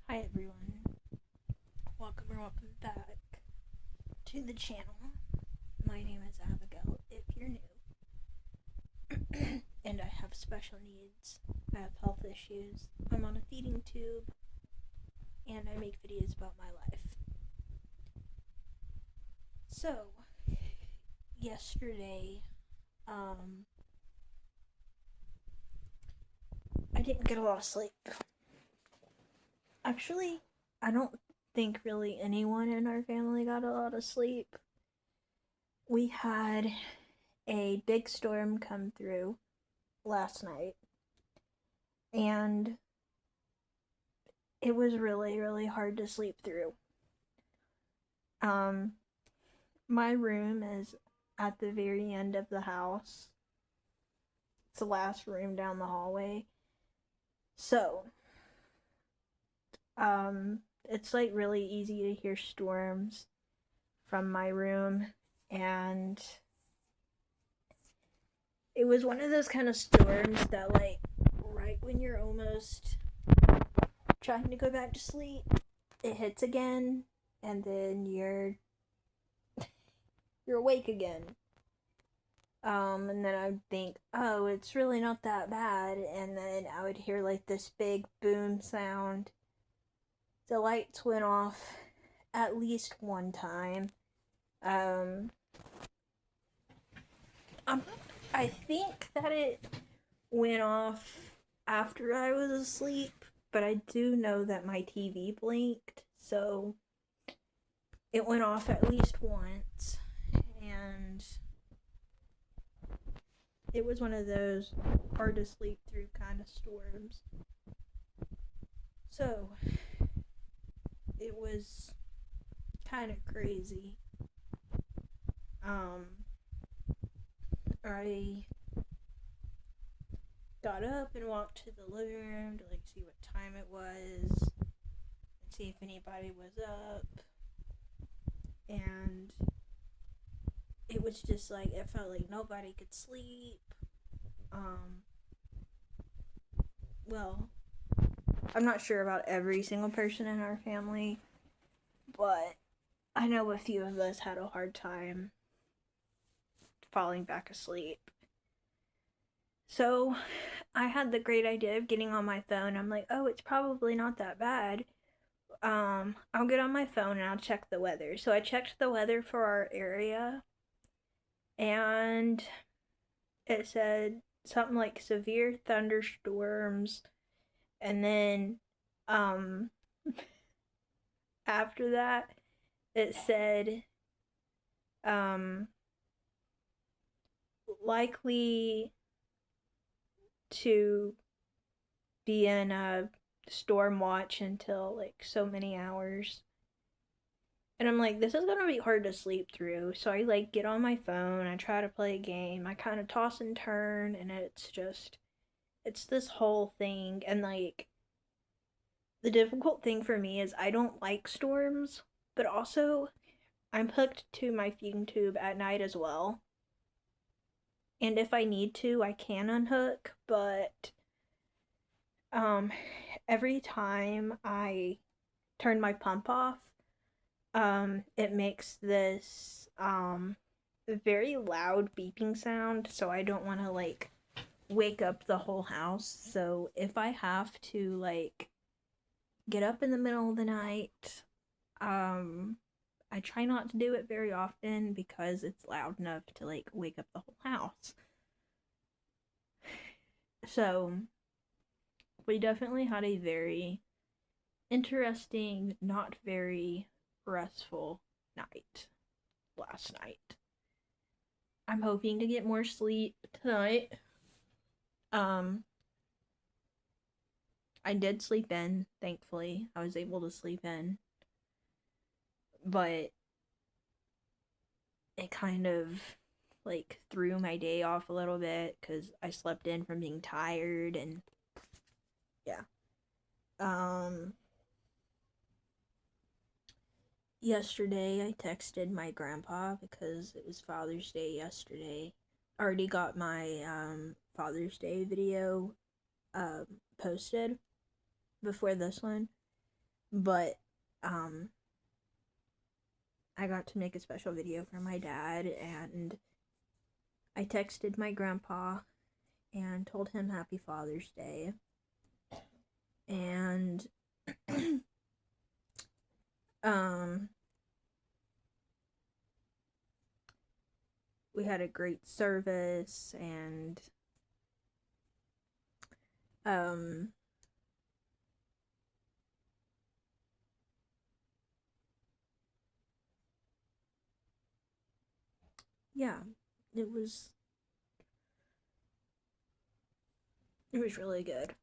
Hi everyone, welcome back to the channel. My name is Abigail if you're new, and I have special needs. I have health issues. I'm on a feeding tube, and I make videos about my life. So, yesterday, I didn't get a lot of sleep. Actually, I don't think really anyone in our family got a lot of sleep. We had a big storm come through last night, and it was really hard to sleep through. Um my room is at the very end of the house. It's the last room down the hallway. So, it's like really easy to hear storms from my room, and it was one of those kind of storms that, like, right when you're almost trying to go back to sleep, it hits again, and then you're awake again. And then I'd think, oh, it's really not that bad, and then I would hear like this big boom sound. The lights went off at least one time. Um, um I think that it went off after I was asleep, but I do know that my TV blinked, so it went off at least once, and it was one of those hard to sleep through kind of storms. So, it was kind of crazy. Um, I got up and walked to the living room to like see what time it was and see if anybody was up. And it was just like it felt like nobody could sleep. Um, well, I'm not sure about every single person in our family, but I know a few of us had a hard time falling back asleep. So I had the great idea of getting on my phone. I'm like, oh, it's probably not that bad. I'll get on my phone and I'll check the weather. So I checked the weather for our area, and it said something like severe thunderstorms, and then um after that it said um likely to be in a storm watch until like so many hours. And I'm like, this is gonna be hard to sleep through. So I like get on my phone, I try to play a game, I kind of toss and turn, and it's this whole thing. And like, the difficult thing for me is I don't like storms, but also I'm hooked to my feeding tube at night as well. And if I need to, I can unhook, but um, every time I turn my pump off, it makes this very loud beeping sound, so I don't want to like wake up the whole house. So if I have to like get up in the middle of the night, um I try not to do it very often because it's loud enough to like wake up the whole house. So we definitely had a very interesting, not very restful night last night. I'm hoping to get more sleep tonight. Um, I did sleep in, thankfully. I was able to sleep in. But it kind of like threw my day off a little bit because I slept in from being tired, and yeah. Um, Yesterday I texted my grandpa because it was Father's Day yesterday. I already got my Father's Day video posted before this one. But I got to make a special video for my dad, and I texted my grandpa and told him Happy Father's Day. And we had a great service, and yeah, it was really good.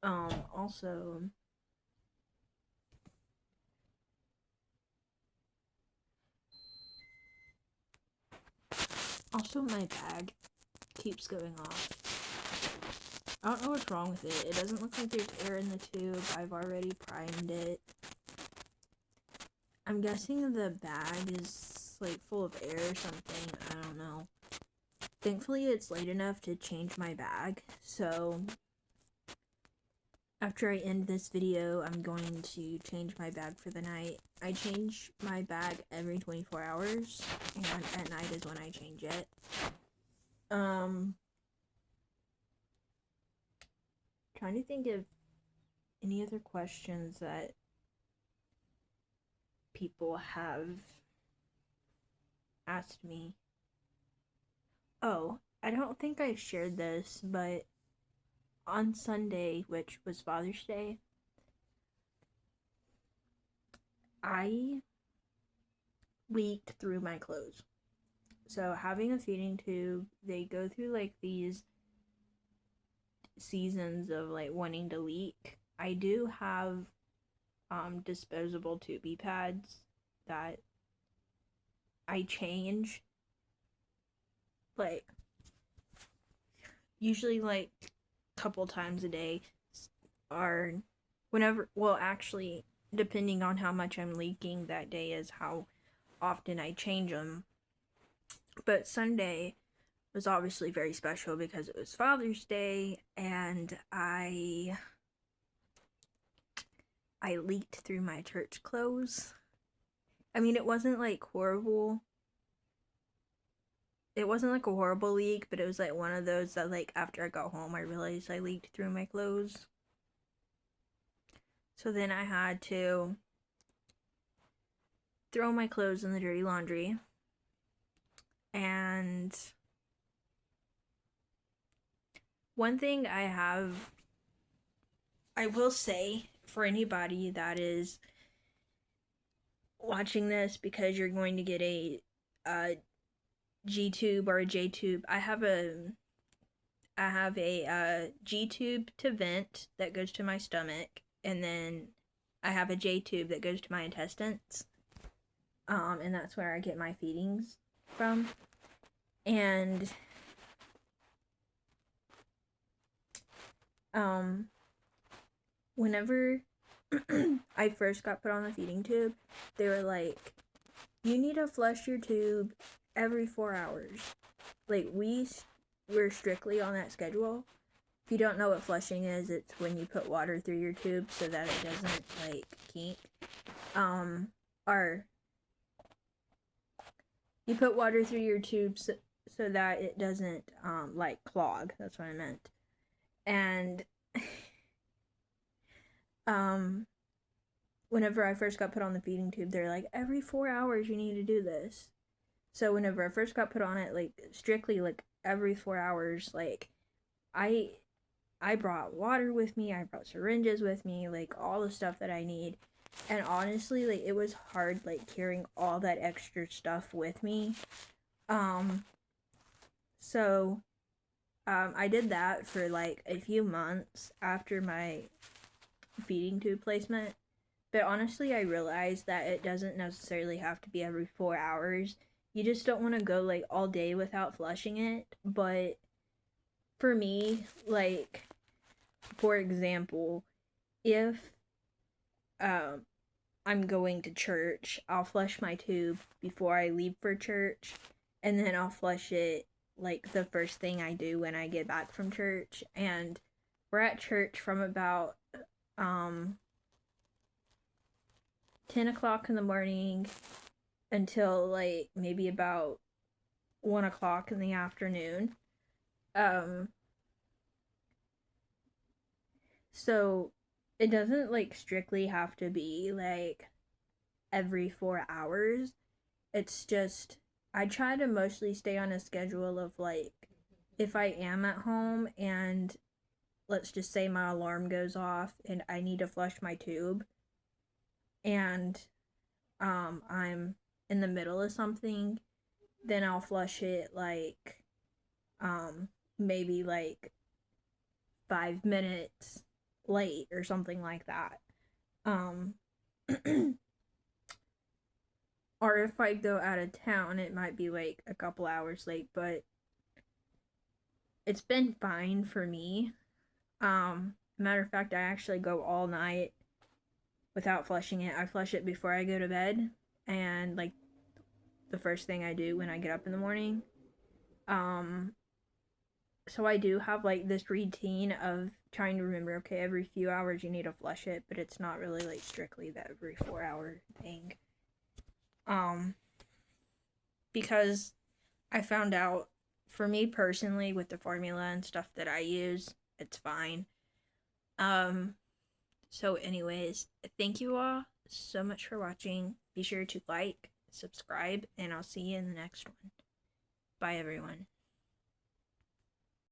Also, my bag keeps going off. I don't know what's wrong with it. It doesn't look like there's air in the tube. I've already primed it. I'm guessing the bag is like full of air or something. I don't know. Thankfully, it's late enough to change my bag. So after I end this video, I'm going to change my bag for the night. I change my bag every 24 hours, and at night is when I change it. Trying to think of any other questions that people have asked me. Oh, I don't think I shared this, but on Sunday, which was Father's Day, I leaked through my clothes. So having a feeding tube, they go through like these seasons of like wanting to leak. I do have disposable tubie pads that I change like usually like a couple times a day, or whenever, well, actually depending on how much I'm leaking that day is how often I change them. But Sunday was obviously very special because it was Father's Day, and I leaked through my church clothes. I mean, it wasn't like horrible. It wasn't like a horrible leak, but it was like one of those that like after I got home I realized I leaked through my clothes. So then I had to throw my clothes in the dirty laundry. And one thing I will say for anybody that is watching this because you're going to get a G-tube or a J-tube, I have a G-tube to vent that goes to my stomach, and then I have a J-tube that goes to my intestines, and that's where I get my feedings from. And whenever I first got put on the feeding tube, they were like, you need to flush your tube every 4 hours. Like, we're strictly on that schedule. If you don't know what flushing is, it's when you put water through your tube so that it doesn't like kink. Or you put water through your tube so that it doesn't like clog. That's what I meant. And whenever I first got put on the feeding tube, they're like, every 4 hours you need to do this. So whenever I first got put on it, like strictly like every 4 hours, like I brought water with me, I brought syringes with me, like all the stuff that I need. And honestly, like it was hard like carrying all that extra stuff with me. So I did that for like a few months after my feeding tube placement. But honestly, I realized that it doesn't necessarily have to be every 4 hours. You just don't want to go like all day without flushing it. But for me, like, for example, if I'm going to church, I'll flush my tube before I leave for church, and then I'll flush it like the first thing I do when I get back from church. And we're at church from about um 10 o'clock in the morning until like maybe about 1 o'clock in the afternoon. Um, so it doesn't like strictly have to be like every 4 hours. It's just I try to mostly stay on a schedule of like if I am at home and let's just say my alarm goes off and I need to flush my tube and I'm in the middle of something, then I'll flush it like um maybe like 5 minutes late or something like that. Um or if I go out of town, it might be like a couple hours late, but it's been fine for me. Matter of fact, I actually go all night without flushing it. I flush it before I go to bed and like the first thing I do when I get up in the morning. Um so I do have like this routine of trying to remember, okay, every few hours you need to flush it, but it's not really like strictly the every 4 hour thing. Um because I found out for me personally with the formula and stuff that I use, it's fine. Um so anyways, thank you all so much for watching. Be sure to like, subscribe, and I'll see you in the next one. Bye everyone.